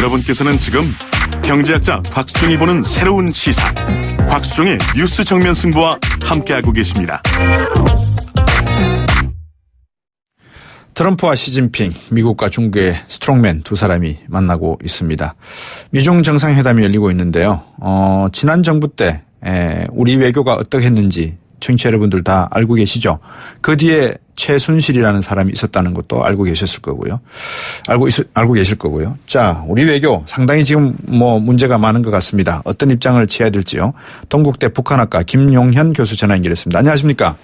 여러분께서는 지금 경제학자 곽수종이 보는 새로운 시사, 곽수종의 뉴스 정면 승부와 함께하고 계십니다. 트럼프와 시진핑, 미국과 중국의 스트롱맨 두 사람이 만나고 있습니다. 미중 정상회담이 열리고 있는데요. 지난 정부 때 우리 외교가 어떻게 했는지 청취자 여러분들 다 알고 계시죠? 그 뒤에 최순실이라는 사람이 있었다는 것도 알고 계셨을 거고요. 알고 계실 거고요. 자, 우리 외교 상당히 지금 문제가 많은 것 같습니다. 어떤 입장을 취해야 될지요. 동국대 북한학과 김용현 교수 전화 연결했습니다. 안녕하십니까?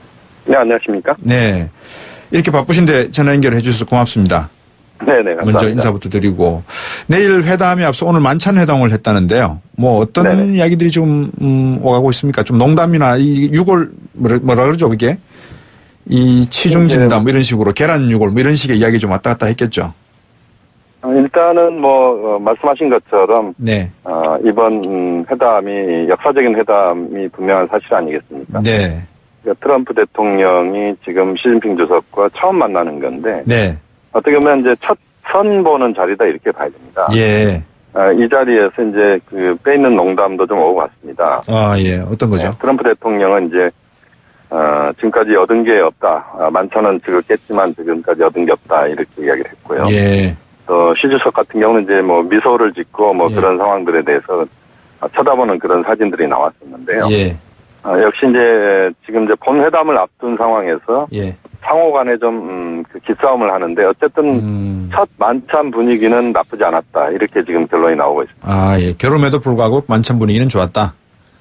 네, 안녕하십니까? 네. 이렇게 바쁘신데 전화 연결해 주셔서 고맙습니다. 네네, 감사합니다. 먼저 인사부터 드리고, 내일 회담에 앞서 오늘 만찬 회담을 했다는데요. 어떤 네네. 이야기들이 좀 오가고 있습니까? 좀 농담이나 이 유골 뭐라 그러죠, 그게? 이 치중진담 이런 식으로 계란 유골 이런 식의 이야기 좀 왔다 갔다 했겠죠. 일단은 말씀하신 것처럼 네. 이번 회담이 역사적인 회담이 분명한 사실 아니겠습니까? 네. 그러니까 트럼프 대통령이 지금 시진핑 주석과 처음 만나는 건데, 네. 어떻게 보면 이제 첫 선보는 자리다 이렇게 봐야 됩니다. 예. 이 자리에서 이제 빼있는 농담도 좀 오고 갔습니다. 예. 어떤 거죠? 네, 트럼프 대통령은 이제 지금까지 얻은 게 없다. 만천원 지급했지만 지금까지 얻은 게 없다. 이렇게 이야기를 했고요. 예. 또 시 주석 같은 경우는 이제 미소를 짓고 예. 그런 상황들에 대해서 쳐다보는 그런 사진들이 나왔었는데요. 예. 역시 이제 지금 이제 본 회담을 앞둔 상황에서 예. 상호간에 좀 기싸움을 하는데 어쨌든 첫 만찬 분위기는 나쁘지 않았다. 이렇게 지금 결론이 나오고 있습니다. 예. 결혼에도 불구하고 만찬 분위기는 좋았다.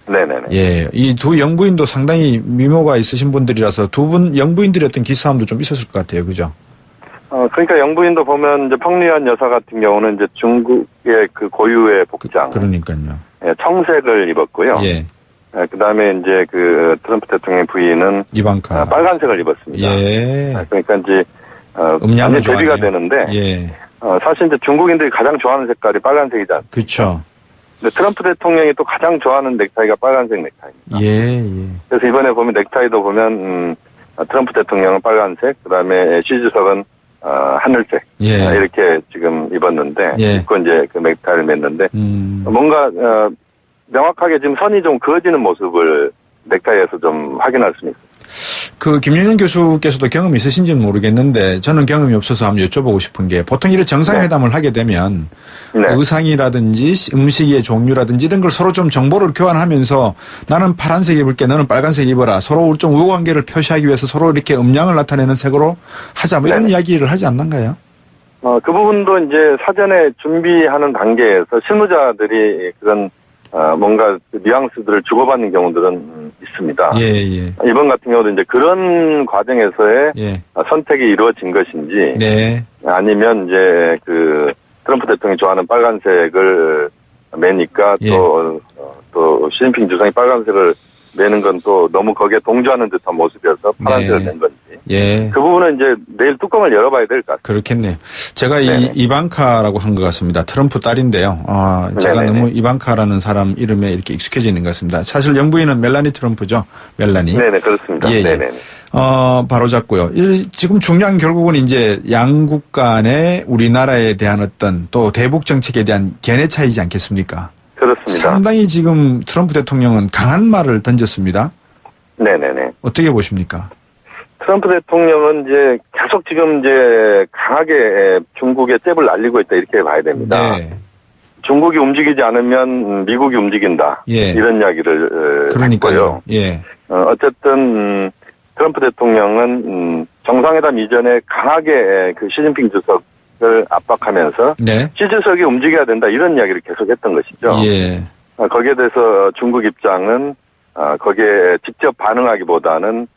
네네네. 예. 이 두 영부인도 상당히 미모가 있으신 분들이라서 두 분 영부인들의 어떤 기싸움도 좀 있었을 것 같아요. 그죠? 그러니까 영부인도 보면 이제 펑리안 여사 같은 경우는 이제 중국의 그 고유의 복장. 그러니까요. 예, 청색을 입었고요. 예. 그다음에 이제 트럼프 대통령의 부인은 이방카. 빨간색을 입었습니다. 예. 그러니까 이제 음양을 대비가 좋아하네요. 되는데 예. 사실 이제 중국인들이 가장 좋아하는 색깔이 빨간색이지 않습니까? 그렇죠. 근데 트럼프 대통령이 또 가장 좋아하는 넥타이가 빨간색 넥타이입니다. 예. 그래서 이번에 보면 넥타이도 보면 트럼프 대통령은 빨간색, 그다음에 시 주석은 하늘색. 예. 이렇게 지금 입었는데 예. 입고 이제 그 넥타이를 맸는데 뭔가 명확하게 지금 선이 좀 그어지는 모습을 넥타이에서 좀 확인할 수 있습니다. 김윤현 교수께서도 경험이 있으신지는 모르겠는데 저는 경험이 없어서 한번 여쭤보고 싶은 게 보통 이런 정상회담을 하게 되면 의상이라든지 음식의 종류라든지 이런 걸 서로 좀 정보를 교환하면서 나는 파란색 입을게 너는 빨간색 입어라 서로 좀 우호관계를 표시하기 위해서 서로 이렇게 음양을 나타내는 색으로 하자 이런 이야기를 하지 않는가요? 그 부분도 이제 사전에 준비하는 단계에서 실무자들이 그런 뭔가 뉘앙스들을 주고받는 경우들은 있습니다. 예. 이번 같은 경우도 이제 그런 과정에서의 선택이 이루어진 것인지, 네. 아니면 이제 트럼프 대통령이 좋아하는 빨간색을 매니까 또 시진핑 주석이 빨간색을 매는 건 또 너무 거기에 동조하는 듯한 모습이어서 파란색을 낸 건지. 예. 그 부분은 이제 내일 뚜껑을 열어봐야 될 것 같습니다. 그렇겠네요. 제가 이방카라고 한 것 같습니다. 트럼프 딸인데요. 제가 너무 이방카라는 사람 이름에 이렇게 익숙해져 있는 것 같습니다. 사실 영부인은 멜라니 트럼프죠. 멜라니. 네네, 그렇습니다. 예. 네네. 바로 잡고요. 지금 중요한 결국은 이제 양국 간의 우리나라에 대한 어떤 또 대북 정책에 대한 견해 차이지 않겠습니까? 그렇습니다. 상당히 지금 트럼프 대통령은 강한 말을 던졌습니다. 네네네. 어떻게 보십니까? 트럼프 대통령은 이제 계속 지금 이제 강하게 중국의 잽을 날리고 있다 이렇게 봐야 됩니다. 네. 중국이 움직이지 않으면 미국이 움직인다. 예. 이런 이야기를 그러니까요. 예. 어쨌든 트럼프 대통령은 정상회담 이전에 강하게 시진핑 주석을 압박하면서 시 주석이 움직여야 된다 이런 이야기를 계속했던 것이죠. 예. 거기에 대해서 중국 입장은 거기에 직접 반응하기보다는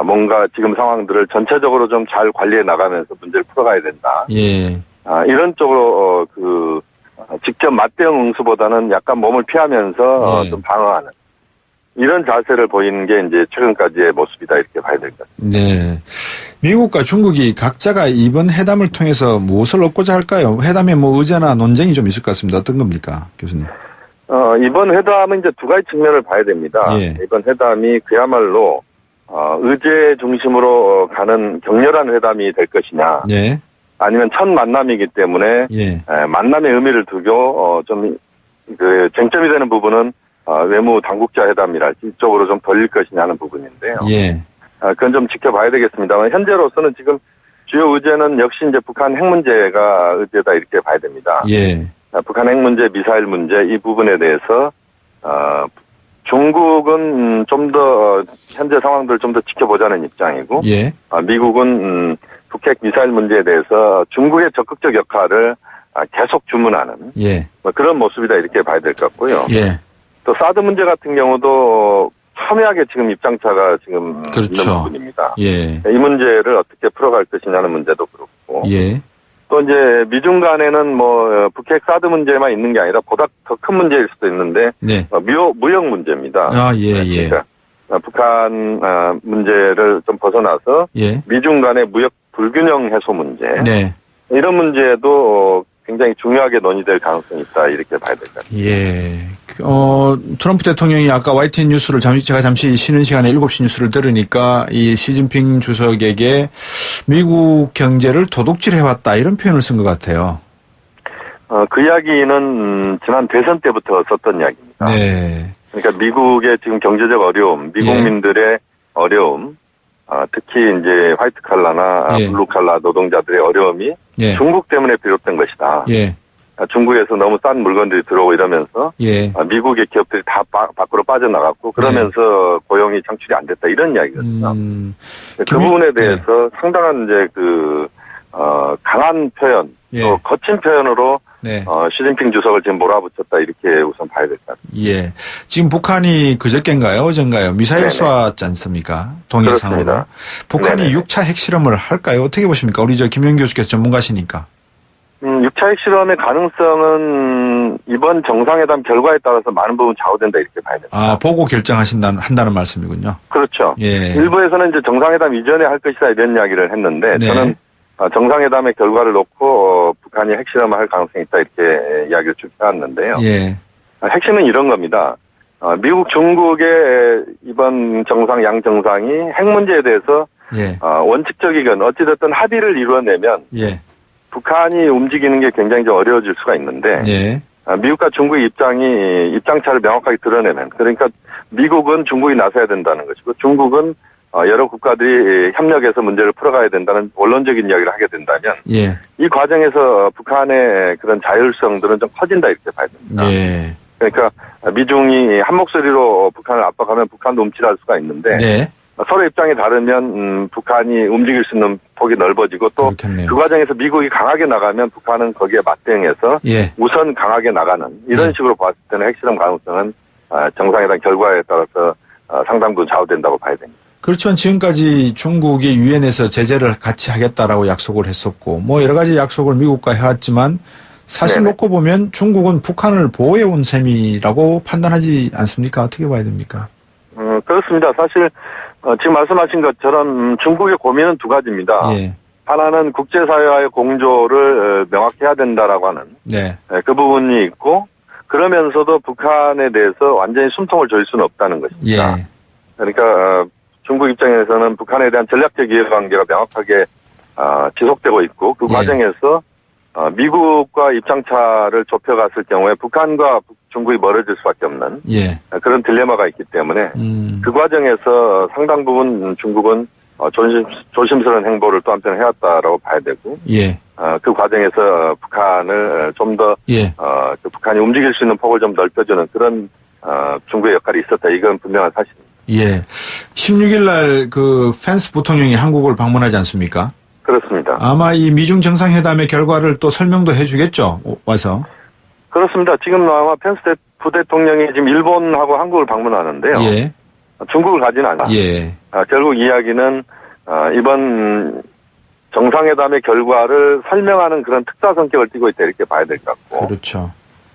뭔가 지금 상황들을 전체적으로 좀 잘 관리해 나가면서 문제를 풀어가야 된다. 예. 이런 쪽으로 직접 맞대응 응수보다는 약간 몸을 피하면서 좀 방어하는 이런 자세를 보이는 게 이제 최근까지의 모습이다 이렇게 봐야 될 것 같습니다. 네. 미국과 중국이 각자가 이번 회담을 통해서 무엇을 얻고자 할까요? 회담에 의제나 논쟁이 좀 있을 것 같습니다. 어떤 겁니까, 교수님? 이번 회담은 이제 두 가지 측면을 봐야 됩니다. 이번 회담이 그야말로 의제 중심으로 가는 격렬한 회담이 될 것이냐. 아니면 첫 만남이기 때문에 예. 만남의 의미를 두고 좀 그 쟁점이 되는 부분은 외무 당국자 회담이랄지 이쪽으로 좀 돌릴 것이냐 하는 부분인데요. 예. 그건 좀 지켜봐야 되겠습니다만 현재로서는 지금 주요 의제는 역시 이제 북한 핵 문제가 의제다 이렇게 봐야 됩니다. 예. 북한 핵 문제, 미사일 문제 이 부분에 대해서 중국은 좀 더 현재 상황들을 좀 더 지켜보자는 입장이고, 예. 미국은 북핵 미사일 문제에 대해서 중국의 적극적 역할을 계속 주문하는 예. 뭐 그런 모습이다 이렇게 봐야 될 것 같고요. 예. 또 사드 문제 같은 경우도 첨예하게 지금 입장차가 지금 그렇죠. 있는 부분입니다. 예. 이 문제를 어떻게 풀어갈 것이냐는 문제도 그렇고, 예. 또 이제 미중 간에는 뭐 북핵 사드 문제만 있는 게 아니라 보다 더 큰 문제일 수도 있는데 네. 무역 문제입니다. 아, 예, 예. 그러니까 북한 문제를 좀 벗어나서 예. 미중 간의 무역 불균형 해소 문제 네. 이런 문제도 굉장히 중요하게 논의될 가능성이 있다 이렇게 봐야 될 것 같습니다. 예. 트럼프 대통령이 아까 YTN 뉴스를 제가 잠시 쉬는 시간에 7시 뉴스를 들으니까 이 시진핑 주석에게 미국 경제를 도둑질해왔다 이런 표현을 쓴 것 같아요. 그 이야기는 지난 대선 때부터 썼던 이야기입니다. 네. 그러니까 미국의 지금 경제적 어려움, 미국민들의 어려움, 특히 이제 화이트 칼라나 예. 블루 칼라 노동자들의 어려움이 예. 중국 때문에 비롯된 것이다. 예. 중국에서 너무 싼 물건들이 들어오고 이러면서 예. 미국의 기업들이 다 밖으로 빠져나갔고 그러면서 고용이 창출이 안 됐다 이런 이야기거든요. 그 부분에 대해서 상당한 이제 강한 표현, 예. 또 거친 표현으로 네. 시진핑 주석을 지금 몰아붙였다 이렇게 우선 봐야 될 것 같습니다. 예. 지금 북한이 그저께인가요? 어젠가요? 미사일 네네. 쏘았지 않습니까? 동해상으로. 그렇습니다. 북한이 네네. 6차 핵실험을 할까요? 어떻게 보십니까? 우리 김영 교수께서 전문가시니까. 6차 핵실험의 가능성은 이번 정상회담 결과에 따라서 많은 부분 좌우된다 이렇게 봐야 됩니다. 아, 보고 한다는 말씀이군요. 그렇죠. 예. 일부에서는 이제 정상회담 이전에 할 것이다 이런 이야기를 했는데 네. 저는 정상회담의 결과를 놓고 북한이 핵실험을 할 가능성이 있다 이렇게 이야기를 쭉 해왔는데요. 예. 핵심은 이런 겁니다. 미국, 중국의 이번 양 정상이 핵 문제에 대해서 예. 원칙적이건 어찌됐든 합의를 이루어내면 예. 북한이 움직이는 게 굉장히 좀 어려워질 수가 있는데 예. 미국과 중국의 입장차를 명확하게 드러내면 그러니까 미국은 중국이 나서야 된다는 것이고 중국은 여러 국가들이 협력해서 문제를 풀어가야 된다는 원론적인 이야기를 하게 된다면 예. 이 과정에서 북한의 그런 자율성들은 좀 커진다 이렇게 봐야 됩니다. 예. 그러니까 미중이 한 목소리로 북한을 압박하면 북한도 움찔할 수가 있는데 네. 서로 입장이 다르면 북한이 움직일 수 있는 폭이 넓어지고 또 그렇겠네요. 그 과정에서 미국이 강하게 나가면 북한은 거기에 맞대응해서 예. 우선 강하게 나가는 이런 식으로 봤을 때는 핵실험 가능성은 정상회담 결과에 따라서 상당 부분 좌우된다고 봐야 됩니다. 그렇지만 지금까지 중국이 유엔에서 제재를 같이 하겠다라고 약속을 했었고 뭐 여러 가지 약속을 미국과 해왔지만 사실 네네. 놓고 보면 중국은 북한을 보호해온 셈이라고 판단하지 않습니까? 어떻게 봐야 됩니까? 그렇습니다. 사실 지금 말씀하신 것처럼 중국의 고민은 두 가지입니다. 예. 하나는 국제사회와의 공조를 명확히 해야 된다라고 하는 네. 그 부분이 있고 그러면서도 북한에 대해서 완전히 숨통을 조일 수는 없다는 것입니다. 예. 그러니까 중국 입장에서는 북한에 대한 전략적 이해관계가 명확하게 지속되고 있고 그 예. 과정에서 미국과 입장차를 좁혀갔을 경우에 북한과 중국이 멀어질 수밖에 없는 예. 그런 딜레마가 있기 때문에 그 과정에서 상당 부분 중국은 조심스러운 행보를 또 한편 해왔다라고 봐야 되고 예. 그 과정에서 북한을 좀 더 예. 북한이 움직일 수 있는 폭을 좀 넓혀주는 그런 중국의 역할이 있었다. 이건 분명한 사실입니다. 예. 16일 날 펜스 부통령이 한국을 방문하지 않습니까? 그렇습니다. 아마 이 미중 정상회담의 결과를 또 설명도 해주겠죠. 와서. 그렇습니다. 지금 아마 펜스 부대통령이 지금 일본하고 한국을 방문하는데요. 예. 중국을 가지는 않아. 예. 결국 이야기는 이번 정상회담의 결과를 설명하는 그런 특사 성격을 띠고 있다 이렇게 봐야 될 것 같고. 그렇죠.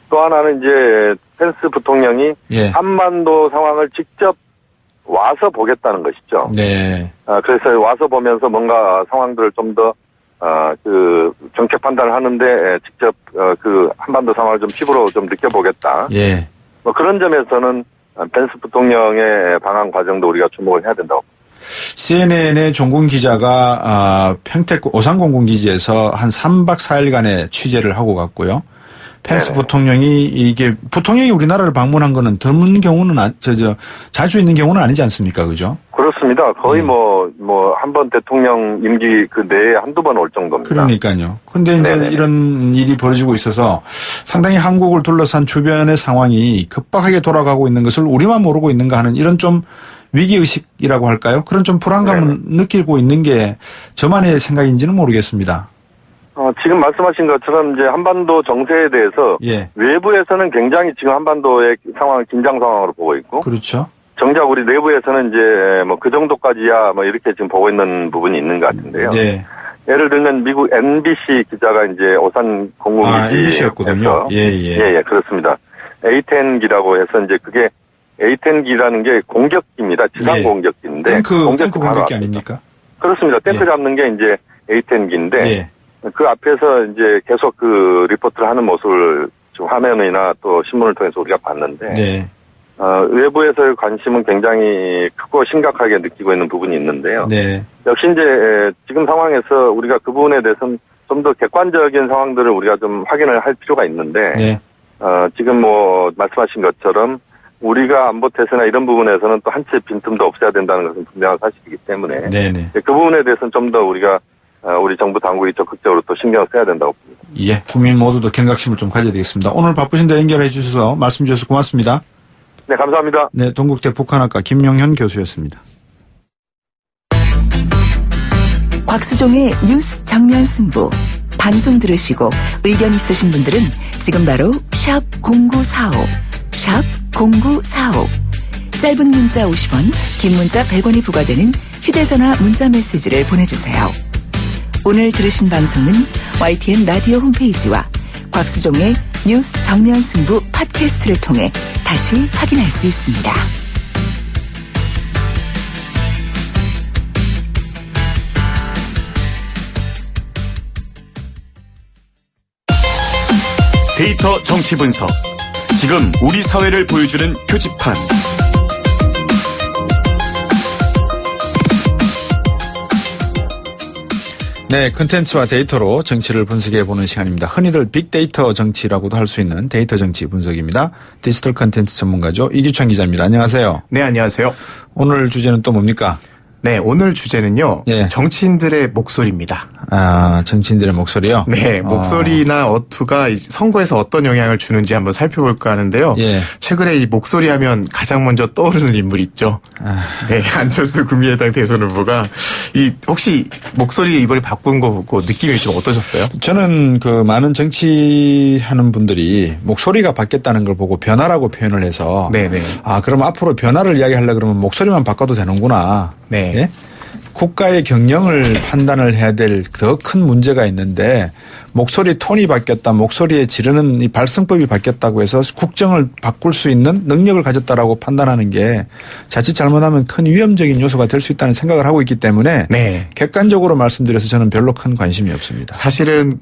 또 하나는 이제 펜스 부통령이 예. 한반도 상황을 직접 와서 보겠다는 것이죠. 네. 그래서 와서 보면서 뭔가 상황들을 좀 더 정책 판단을 하는데 직접 한반도 상황을 좀 피부로 좀 느껴보겠다. 예. 뭐 그런 점에서는 펜스 부통령의 방한 과정도 우리가 주목을 해야 된다고. CNN의 종군 기자가 평택 오산공군기지에서 한 3박 4일간의 취재를 하고 갔고요. 펜스 네네. 부통령이 부통령이 우리나라를 방문한 거는 드문 경우는 자주 있는 경우는 아니지 않습니까, 그죠? 그렇습니다. 거의 한 번 대통령 임기 그 내에 한두 번 올 정도입니다. 그러니까요. 근데 이제 네네. 이런 일이 벌어지고 있어서 상당히 한국을 둘러싼 주변의 상황이 급박하게 돌아가고 있는 것을 우리만 모르고 있는가 하는 이런 좀 위기의식이라고 할까요? 그런 좀 불안감을 느끼고 있는 게 저만의 생각인지는 모르겠습니다. 지금 말씀하신 것처럼 이제 한반도 정세에 대해서 예. 외부에서는 굉장히 지금 한반도의 상황을 긴장 상황으로 보고 있고 그렇죠. 정작 우리 내부에서는 이제 그 정도까지야 이렇게 지금 보고 있는 부분이 있는 것 같은데요. 네. 예를 들면 미국 NBC 기자가 이제 오산 공군기지에서 NBC였거든요. 예, 그렇습니다. A-10기라고 해서 이제 그게 A-10기라는 게 공격기입니다. 지상 예. 공격기인데 탱크 공격기 공격기 아닙니까? 그렇습니다. 탱크 예. 잡는 게 이제 A-10기인데 예. 그 앞에서 이제 계속 그 리포트를 하는 모습을 좀 화면이나 또 신문을 통해서 우리가 봤는데 네. 외부에서의 관심은 굉장히 크고 심각하게 느끼고 있는 부분이 있는데요. 네. 역시 이제 지금 상황에서 우리가 그 부분에 대해서는 좀 더 객관적인 상황들을 우리가 좀 확인을 할 필요가 있는데 네. 지금 말씀하신 것처럼 우리가 안보 태세나 이런 부분에서는 또 한 채 빈틈도 없어야 된다는 것은 분명한 사실이기 때문에 네네. 그 부분에 대해서는 좀 더 우리가 우리 정부 당국이 적극적으로 또 신경을 써야 된다고 봅니다. 예. 국민 모두도 경각심을 좀 가져야 되겠습니다. 오늘 바쁘신데 연결해 주셔서 말씀 주셔서 고맙습니다. 네, 감사합니다. 네. 동국대 북한학과 김용현 교수였습니다. 곽수종의 뉴스 정면 승부. 방송 들으시고 의견 있으신 분들은 지금 바로 샵 0945, 샵 0945. 짧은 문자 50원, 긴 문자 100원이 부과되는 휴대전화 문자 메시지를 보내주세요. 오늘 들으신 방송은 YTN 라디오 홈페이지와 곽수종의 뉴스 정면 승부 팟캐스트를 통해 다시 확인할 수 있습니다. 데이터 정치 분석. 지금 우리 사회를 보여주는 표지판. 네, 콘텐츠와 데이터로 정치를 분석해보는 시간입니다. 흔히들 빅데이터 정치라고도 할 수 있는 데이터 정치 분석입니다. 디지털 콘텐츠 전문가죠. 이규찬 기자입니다. 안녕하세요. 네, 안녕하세요. 오늘 주제는 또 뭡니까? 네, 오늘 주제는요. 예. 정치인들의 목소리입니다. 정치인들의 목소리요? 네, 목소리나 어투가 선거에서 어떤 영향을 주는지 한번 살펴볼까 하는데요. 예. 최근에 이 목소리 하면 가장 먼저 떠오르는 인물 있죠. 네, 안철수 국민의당 대선 후보가 혹시 목소리 이번에 바꾼 거 보고 느낌이 좀 어떠셨어요? 저는 많은 정치하는 분들이 목소리가 바뀌었다는 걸 보고 변화라고 표현을 해서 네네. 그럼 앞으로 변화를 이야기하려고 그러면 목소리만 바꿔도 되는구나. 네. 예? 국가의 경영을 판단을 해야 될 더 큰 문제가 있는데 목소리 톤이 바뀌었다, 목소리에 지르는 이 발성법이 바뀌었다고 해서 국정을 바꿀 수 있는 능력을 가졌다라고 판단하는 게 자칫 잘못하면 큰 위험적인 요소가 될 수 있다는 생각을 하고 있기 때문에 네. 객관적으로 말씀드려서 저는 별로 큰 관심이 없습니다. 사실은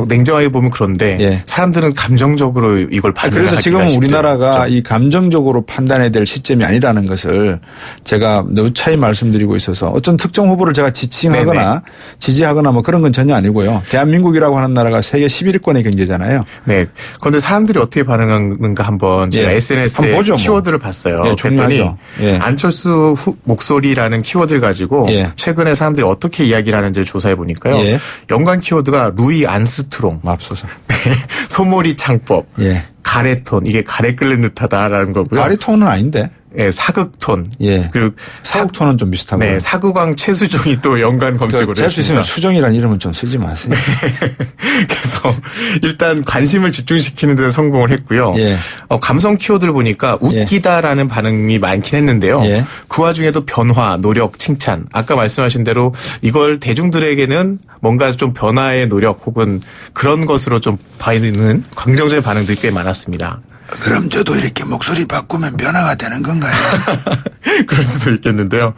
냉정하게 보면 그런데 예. 사람들은 감정적으로 이걸 판단하기가 그래서 지금 쉽죠. 우리나라가 이 감정적으로 판단해야 될 시점이 아니다는 것을 제가 누차히 말씀드리고 있어서 어떤 특정 후보를 제가 지칭하거나 지지하거나 그런 건 전혀 아니고요. 대한민국이라고 하는 나라가 세계 11위권의 경제잖아요. 네. 그런데 사람들이 어떻게 반응하는가 한번 제가 예. SNS에 한번 보죠, 키워드를 봤어요. 예, 그랬더니 중요하죠. 예. 안철수 목소리라는 키워드를 가지고 예. 최근에 사람들이 어떻게 이야기를 하는지를 조사해 보니까요. 예. 연관 키워드가 루이 안스트롱, 맙소사. 소몰이 창법, 예. 가래톤, 이게 가래 끓는 듯하다라는 거고요. 가리톤은 아닌데. 예, 사극톤. 예. 그리고 사국톤은 좀 비슷하고. 네, 사구광 최수종이 또 연관 검색으로 될 수 있으면 했습니다. 수정이라는 이름은 좀 쓰지 마세요. 그래서 일단 관심을 집중시키는 데 성공을 했고요. 예. 감성 키워드를 보니까 웃기다라는 반응이 많긴 했는데요. 예. 그 와중에도 변화, 노력, 칭찬. 아까 말씀하신 대로 이걸 대중들에게는 뭔가 좀 변화의 노력 혹은 그런 것으로 좀 보이는 긍정적인 반응들이 꽤 많았습니다. 그럼 저도 이렇게 목소리 바꾸면 변화가 되는 건가요? 그럴 수도 있겠는데요.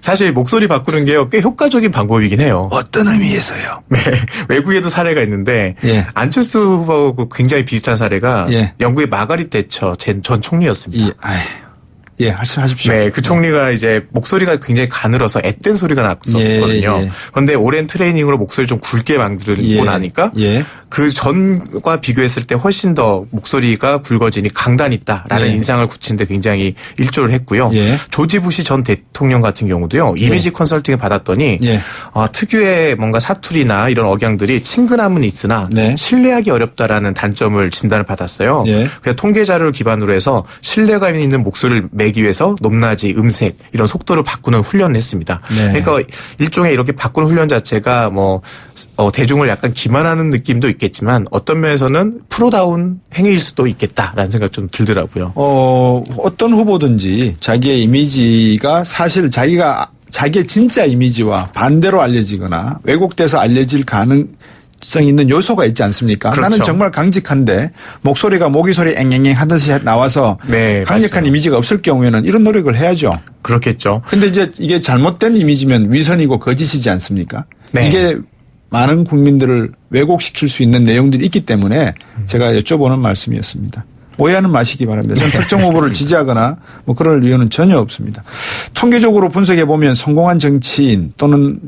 사실 목소리 바꾸는 게요, 꽤 효과적인 방법이긴 해요. 어떤 의미에서요? 네. 외국에도 사례가 있는데, 예. 안철수 후보하고 굉장히 비슷한 사례가 예. 영국의 마가릿 대처 전 총리였습니다. 예, 하십시오. 네, 그 총리가 이제 목소리가 굉장히 가늘어서 앳된 소리가 났었거든요. 예, 예. 그런데 오랜 트레이닝으로 목소리 좀 굵게 만들고 예, 나니까 예. 그 전과 비교했을 때 훨씬 더 목소리가 굵어지니 강단 있다라는 예. 인상을 굳히는데 굉장히 일조를 했고요. 예. 조지 부시 전 대통령 같은 경우도요. 이미지 컨설팅을 받았더니 예. 특유의 뭔가 사투리나 이런 억양들이 친근함은 있으나 네. 신뢰하기 어렵다라는 단점을 진단을 받았어요. 예. 그래서 통계 자료를 기반으로 해서 신뢰감 있는 목소리를 매기 위해서 높낮이, 음색 이런 속도를 바꾸는 훈련을 했습니다. 네. 그러니까 일종의 이렇게 바꾸는 훈련 자체가 대중을 약간 기만하는 느낌도 있겠지만 어떤 면에서는 프로다운 행위일 수도 있겠다라는 생각 좀 들더라고요. 어떤 후보든지 자기의 이미지가 사실 자기의 진짜 이미지와 반대로 알려지거나 왜곡돼서 알려질 가능성 있는 요소가 있지 않습니까? 그렇죠. 나는 정말 강직한데 목소리가 모기소리 앵앵앵 하듯이 나와서 네, 강력한 맞아요. 이미지가 없을 경우에는 이런 노력을 해야죠. 그렇겠죠. 근데 이제 이게 잘못된 이미지면 위선이고 거짓이지 않습니까? 네. 이게 많은 국민들을 왜곡시킬 수 있는 내용들이 있기 때문에 제가 여쭤보는 말씀이었습니다. 오해하는 마시기 바랍니다. 저는 특정 후보를 지지하거나 그럴 이유는 전혀 없습니다. 통계적으로 분석해 보면 성공한 정치인 또는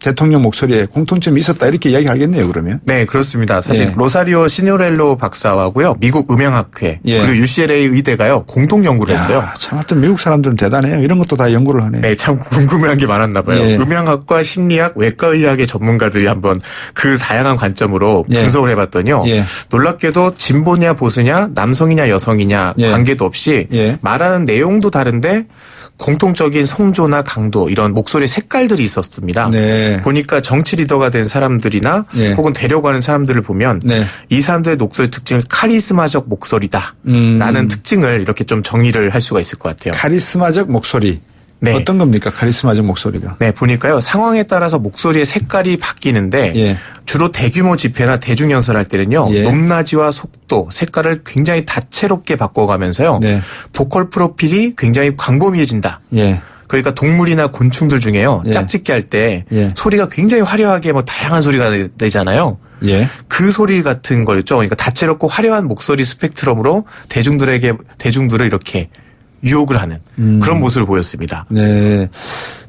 대통령 목소리에 공통점이 있었다 이렇게 이야기하겠네요. 그러면. 네, 그렇습니다. 사실 예. 로사리오 시뇨렐로 박사하고요. 미국 음향학회 예. 그리고 UCLA 의대가요. 공동 연구를 했어요. 야, 참 하여튼 미국 사람들은 대단해요. 이런 것도 다 연구를 하네요. 네, 참 궁금한 게 많았나 봐요. 예. 음향학과 심리학, 외과의학의 전문가들이 한번 그 다양한 관점으로 예. 분석을 해봤더니요. 예. 놀랍게도 진보냐 보수냐 남성이냐 여성이냐 예. 관계도 없이 예. 말하는 내용도 다른데 공통적인 성조나 강도 이런 목소리 색깔들이 있었습니다. 네. 보니까 정치 리더가 된 사람들이나 예. 혹은 되려고 하는 사람들을 보면 네. 이 사람들의 목소리 특징을 카리스마적 목소리다라는 특징을 이렇게 좀 정의를 할 수가 있을 것 같아요. 카리스마적 목소리. 네. 어떤 겁니까? 카리스마적 목소리가. 네, 보니까요. 상황에 따라서 목소리의 색깔이 바뀌는데 예. 주로 대규모 집회나 대중연설할 때는요. 예. 높낮이와 속도, 색깔을 굉장히 다채롭게 바꿔가면서요. 네. 보컬 프로필이 굉장히 광범위해진다. 예. 그러니까 동물이나 곤충들 중에요. 예. 짝짓기 할 때 예. 소리가 굉장히 화려하게 다양한 소리가 내잖아요. 예. 그 소리 같은 거였죠. 그러니까 다채롭고 화려한 목소리 스펙트럼으로 대중들을 이렇게 유혹을 하는 그런 모습을 보였습니다. 네.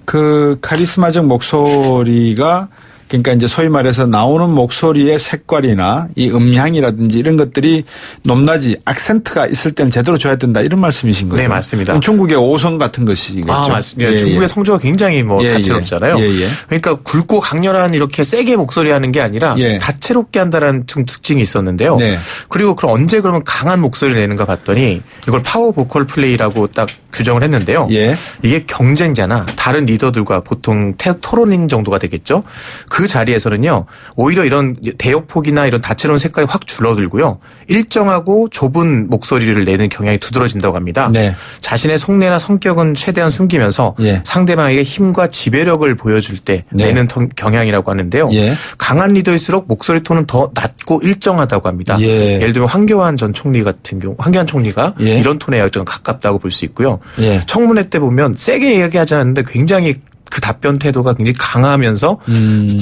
그 카리스마적 목소리가 그러니까 이제 소위 말해서 나오는 목소리의 색깔이나 이 음향이라든지 이런 것들이 높낮이 악센트가 있을 때는 제대로 줘야 된다 이런 말씀이신 거죠. 네, 맞습니다. 중국의 오성 같은 것이겠죠. 아, 맞습니다. 예, 중국의 예. 성조가 굉장히 예, 다채롭잖아요. 예, 예. 그러니까 굵고 강렬한 이렇게 세게 목소리 하는 게 아니라 예. 다채롭게 한다는 특징이 있었는데요. 네. 그리고 그럼 언제 그러면 강한 목소리를 내는가 봤더니 이걸 파워 보컬 플레이라고 딱 규정을 했는데요. 예. 이게 경쟁자나 다른 리더들과 보통 토론인 정도가 되겠죠. 그 자리에서는요. 오히려 이런 대역폭이나 이런 다채로운 색깔이 확 줄어들고요. 일정하고 좁은 목소리를 내는 경향이 두드러진다고 합니다. 네. 자신의 속내나 성격은 최대한 숨기면서 예. 상대방에게 힘과 지배력을 보여줄 때 네. 내는 경향이라고 하는데요. 예. 강한 리더일수록 목소리 톤은 더 낮고 일정하다고 합니다. 예. 예를 들면 황교안 전 총리 같은 경우, 황교안 총리가 예. 이런 톤에 좀 가깝다고 볼 수 있고요. 예. 청문회 때 보면 세게 이야기하지 않는데 굉장히 그 답변 태도가 굉장히 강하면서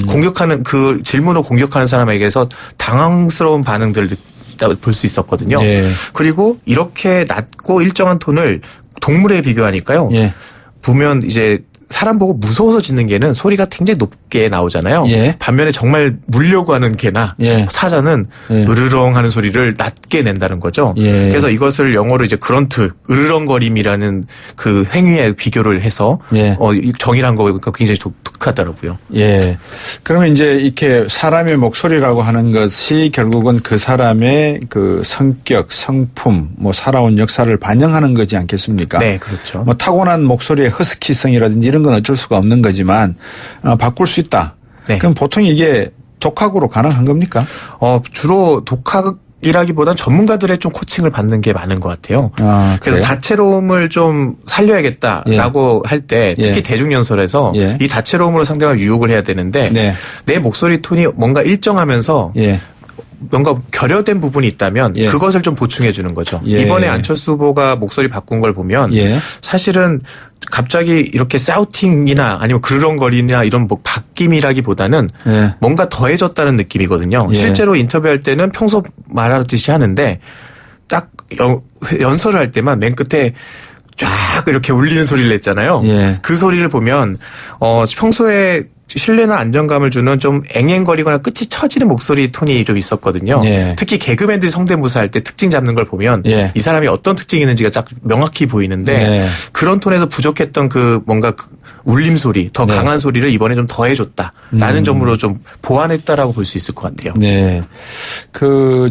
공격하는 그 질문을 공격하는 사람에게서 당황스러운 반응들을 볼 수 있었거든요. 예. 그리고 이렇게 낮고 일정한 톤을 동물에 비교하니까요. 예. 보면 이제 사람 보고 무서워서 짖는 개는 소리가 굉장히 높게 나오잖아요. 예. 반면에 정말 물려고 하는 개나 예. 사자는 예. 으르렁 하는 소리를 낮게 낸다는 거죠. 예. 그래서 이것을 영어로 이제 그런트, 으르렁거림이라는 그 행위에 비교를 해서 예. 정의한 거가 굉장히 독특하더라고요. 예. 그러면 이제 이렇게 사람의 목소리라고 하는 것이 결국은 그 사람의 그 성격, 성품, 살아온 역사를 반영하는 거지 않겠습니까? 네, 그렇죠. 타고난 목소리의 허스키성이라든지 이런 건 어쩔 수가 없는 거지만 바꿀 수 있다. 네. 그럼 보통 이게 독학으로 가능한 겁니까? 주로 독학이라기보단 전문가들의 좀 코칭을 받는 게 많은 것 같아요. 그래서 그래요? 다채로움을 좀 살려야겠다라고 할 때 특히 예. 대중연설에서 예. 이 다채로움으로 상대방을 유혹을 해야 되는데 네. 내 목소리 톤이 뭔가 일정하면서 예. 뭔가 결여된 부분이 있다면 예. 그것을 좀 보충해 주는 거죠. 예. 이번에 안철수 후보가 목소리 바꾼 걸 보면 예. 사실은 갑자기 이렇게 사우팅이나 아니면 그르렁거리나 이런 바뀜이라기보다는 예. 뭔가 더해졌다는 느낌이거든요. 예. 실제로 인터뷰할 때는 평소 말하듯이 하는데 딱 연설을 할 때만 맨 끝에 쫙 이렇게 울리는 소리를 냈잖아요. 예. 그 소리를 보면 평소에 신뢰나 안정감을 주는 좀 앵앵거리거나 끝이 처지는 목소리 톤이 좀 있었거든요. 예. 특히 개그맨들이 성대모사 할 때 특징 잡는 걸 보면 예. 이 사람이 어떤 특징이 있는지가 딱 명확히 보이는데 예. 그런 톤에서 부족했던 그 뭔가 그 울림 소리, 더 네. 강한 소리를 이번에 좀 더해줬다라는 점으로 좀 보완했다라고 볼 수 있을 것 같아요. 네.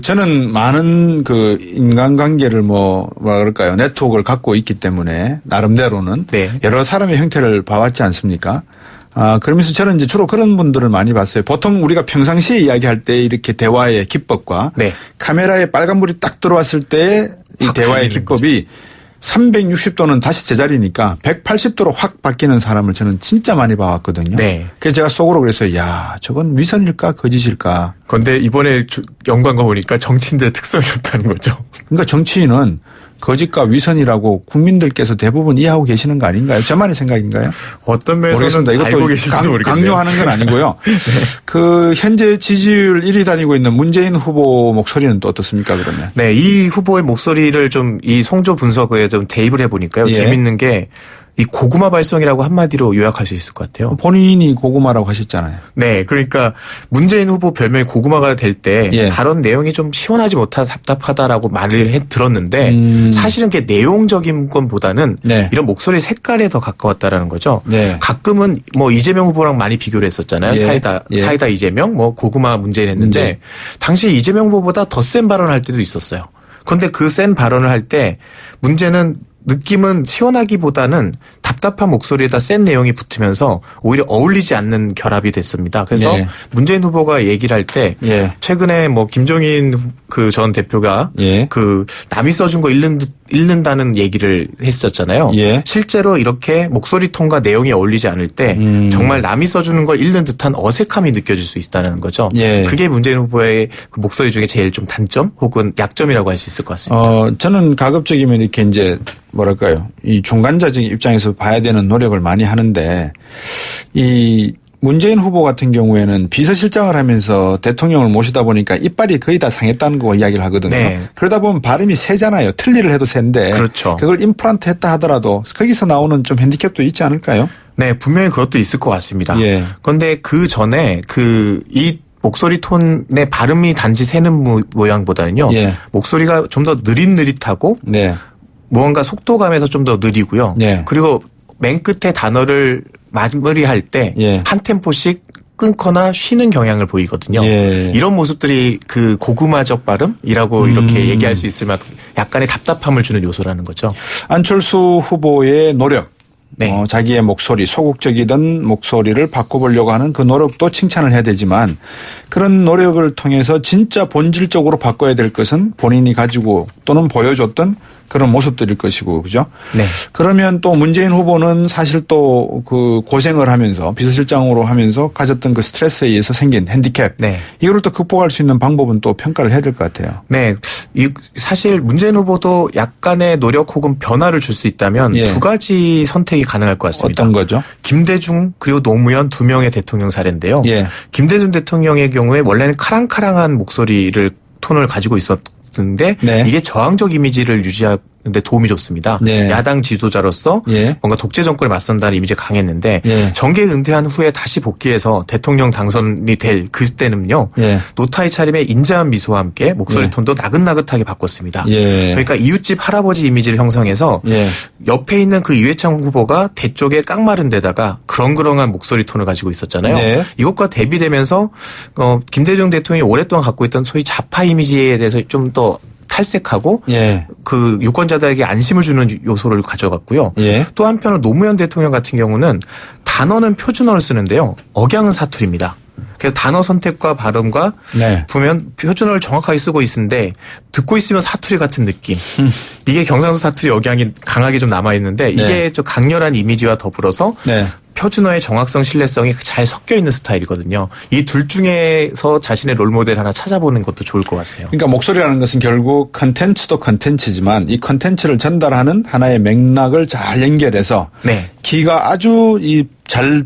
저는 많은 인간관계를 뭐라 그럴까요? 네트워크를 갖고 있기 때문에 나름대로는 네. 여러 사람의 형태를 봐왔지 않습니까? 그러면서 저는 이제 주로 그런 분들을 많이 봤어요. 보통 우리가 평상시에 이야기할 때 이렇게 대화의 기법과 네. 카메라에 빨간불이 딱 들어왔을 때의 이 확 대화의 바뀌는 기법이 360도는 다시 제자리니까 180도로 확 바뀌는 사람을 저는 진짜 많이 봐왔거든요. 네. 그래서 제가 속으로 그랬어요. 야, 저건 위선일까 거짓일까. 그런데 이번에 연관과 보니까 정치인들의 특성이었다는 거죠. 그러니까 정치인은 거짓과 위선이라고 국민들께서 대부분 이해하고 계시는 거 아닌가요? 저만의 생각인가요? 어떤 면에서는 모르겠습니다. 알고 계실지도 모르겠네요. 강요하는 건 아니고요. 네. 현재 지지율 1위 다니고 있는 문재인 후보 목소리는 또 어떻습니까, 그러면? 네, 이 후보의 목소리를 좀 이 성조 분석에 좀 대입을 해보니까요. 예. 재밌는 게 이 고구마 발성이라고 한마디로 요약할 수 있을 것 같아요. 본인이 고구마라고 하셨잖아요. 네, 그러니까 문재인 후보 별명이 고구마가 될 때 예. 발언 내용이 좀 시원하지 못하다 답답하다라고 말을 들었는데 사실은 그게 내용적인 것보다는 네. 이런 목소리 색깔에 더 가까웠다라는 거죠. 네. 가끔은 뭐 이재명 후보랑 많이 비교를 했었잖아요. 예. 사이다 이재명, 뭐 고구마 문재인 했는데 당시 이재명 후보보다 더 센 발언을 할 때도 있었어요. 그런데 그 센 발언을 할 때 문제는 느낌은 시원하기보다는 답답한 목소리에다 센 내용이 붙으면서 오히려 어울리지 않는 결합이 됐습니다. 그래서 네. 문재인 후보가 얘기를 할 때 예. 최근에 뭐 김종인 그 전 대표가 예. 그 남이 써준 거 읽는다는 얘기를 했었잖아요. 예. 실제로 이렇게 목소리 톤과 내용이 어울리지 않을 때 정말 남이 써주는 걸 읽는 듯한 어색함이 느껴질 수 있다는 거죠. 예. 그게 문재인 후보의 그 목소리 중에 제일 좀 단점 혹은 약점이라고 할 수 있을 것 같습니다. 저는 가급적이면 이렇게 이제 뭐랄까요. 이 중간자적 입장에서 봐야 되는 노력을 많이 하는데 이 문재인 후보 같은 경우에는 비서실장을 하면서 대통령을 모시다 보니까 이빨이 거의 다 상했다는 거 이야기를 하거든요. 네. 그러다 보면 발음이 세잖아요. 틀리를 해도 센데. 그렇죠. 그걸 임플란트 했다 하더라도 거기서 나오는 좀 핸디캡도 있지 않을까요? 네, 분명히 그것도 있을 것 같습니다. 예. 그런데 그 전에 이 목소리 톤의 발음이 단지 새는 모양보다는요. 예. 목소리가 좀 더 느릿느릿하고 네. 무언가 속도감에서 좀 더 느리고요. 네. 그리고 맨 끝에 단어를 마무리할 때 한 예. 템포씩 끊거나 쉬는 경향을 보이거든요. 예. 이런 모습들이 그 고구마적 발음이라고 이렇게 얘기할 수 있을 만큼 약간의 답답함을 주는 요소라는 거죠. 안철수 후보의 노력. 네. 자기의 목소리, 소극적이던 목소리를 바꿔보려고 하는 그 노력도 칭찬을 해야 되지만 그런 노력을 통해서 진짜 본질적으로 바꿔야 될 것은 본인이 가지고 또는 보여줬던 그런 모습들일 것이고, 그죠? 네. 그러면 또 문재인 후보는 사실 또 그 고생을 하면서 비서실장으로 하면서 가졌던 그 스트레스에 의해서 생긴 핸디캡. 네. 이거를 또 극복할 수 있는 방법은 또 평가를 해야 될 것 같아요. 네. 사실 문재인 후보도 약간의 노력 혹은 변화를 줄 수 있다면 예. 두 가지 선택이 가능할 것 같습니다. 어떤 거죠? 김대중 그리고 노무현 두 명의 대통령 사례인데요. 예. 김대중 대통령의 경우에 원래는 카랑카랑한 목소리를 톤을 가지고 있었는데 네. 이게 저항적 이미지를 유지하는데 도움이 줬습니다. 네. 야당 지도자로서 예. 뭔가 독재 정권에 맞선다는 이미지가 강했는데 예. 정계 은퇴한 후에 다시 복귀해서 대통령 당선이 될 그때는요. 예. 노타의 차림에 인자한 미소와 함께 목소리 예. 톤도 나긋나긋하게 바꿨습니다. 예. 그러니까 이웃집 할아버지 이미지를 형성해서 예. 옆에 있는 그 이회창 후보가 대쪽에 깡마른 데다가 그렁그렁한 목소리 톤을 가지고 있었잖아요. 네. 이것과 대비되면서 김대중 대통령이 오랫동안 갖고 있던 소위 좌파 이미지에 대해서 좀 더 탈색하고 예. 그 유권자들에게 안심을 주는 요소를 가져갔고요. 예. 또 한편으로 노무현 대통령 같은 경우는 단어는 표준어를 쓰는데요. 억양은 사투리입니다. 그래서 단어 선택과 발음과 네. 보면 표준어를 정확하게 쓰고 있는데 듣고 있으면 사투리 같은 느낌. 이게 경상도 사투리 억양이 강하게 좀 남아있는데 이게 네. 좀 강렬한 이미지와 더불어서 네. 표준어의 정확성, 신뢰성이 잘 섞여 있는 스타일이거든요. 이 둘 중에서 자신의 롤모델 하나 찾아보는 것도 좋을 것 같아요. 그러니까 목소리라는 것은 결국 컨텐츠도 컨텐츠지만 이 컨텐츠를 전달하는 하나의 맥락을 잘 연결해서 네. 귀가 아주 잘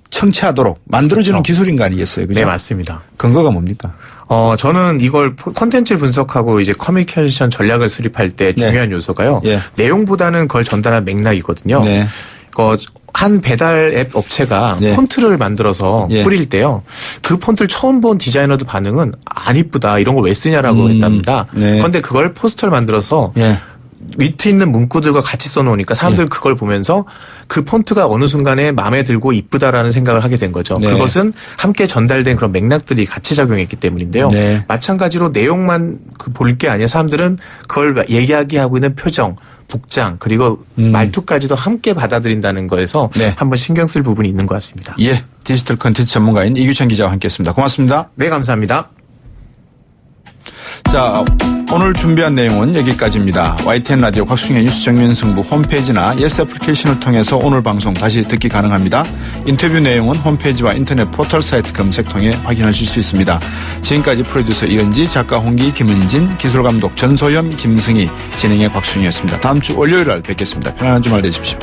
청취하도록 만들어주는 그렇죠. 기술인 거 아니겠어요? 그죠? 네, 맞습니다. 근거가 뭡니까? 저는 이걸 콘텐츠를 분석하고 이제 커뮤니케이션 전략을 수립할 때 중요한 요소가요. 예. 내용보다는 그걸 전달한 맥락이거든요. 네. 한 배달 앱 업체가 네. 폰트를 만들어서 예. 뿌릴 때요. 그 폰트를 처음 본 디자이너도 반응은 안 이쁘다. 이런 걸 왜 쓰냐라고 했답니다. 네. 그런데 그걸 포스터를 만들어서 예. 밑에 있는 문구들과 같이 써놓으니까 사람들이 그걸 보면서 그 폰트가 어느 순간에 마음에 들고 이쁘다라는 생각을 하게 된 거죠. 네. 그것은 함께 전달된 그런 맥락들이 같이 작용했기 때문인데요. 네. 마찬가지로 내용만 볼 게 아니라 사람들은 그걸 얘기하고 있는 표정, 복장 그리고 말투까지도 함께 받아들인다는 거에서 네. 한번 신경 쓸 부분이 있는 것 같습니다. 예. 디지털 콘텐츠 전문가인 이규찬 기자와 함께했습니다. 고맙습니다. 네, 감사합니다. 자, 오늘 준비한 내용은 여기까지입니다. YTN 라디오 곽수영의 뉴스 정면 승부 홈페이지나 예스 애플리케이션을 통해서 오늘 방송 다시 듣기 가능합니다. 인터뷰 내용은 홈페이지와 인터넷 포털 사이트 검색 통해 확인하실 수 있습니다. 지금까지 프로듀서 이은지, 작가 홍기, 김은진, 기술감독 전소연, 김승희, 진행의 곽수영이었습니다. 다음 주 월요일 날 뵙겠습니다. 편안한 주말 되십시오.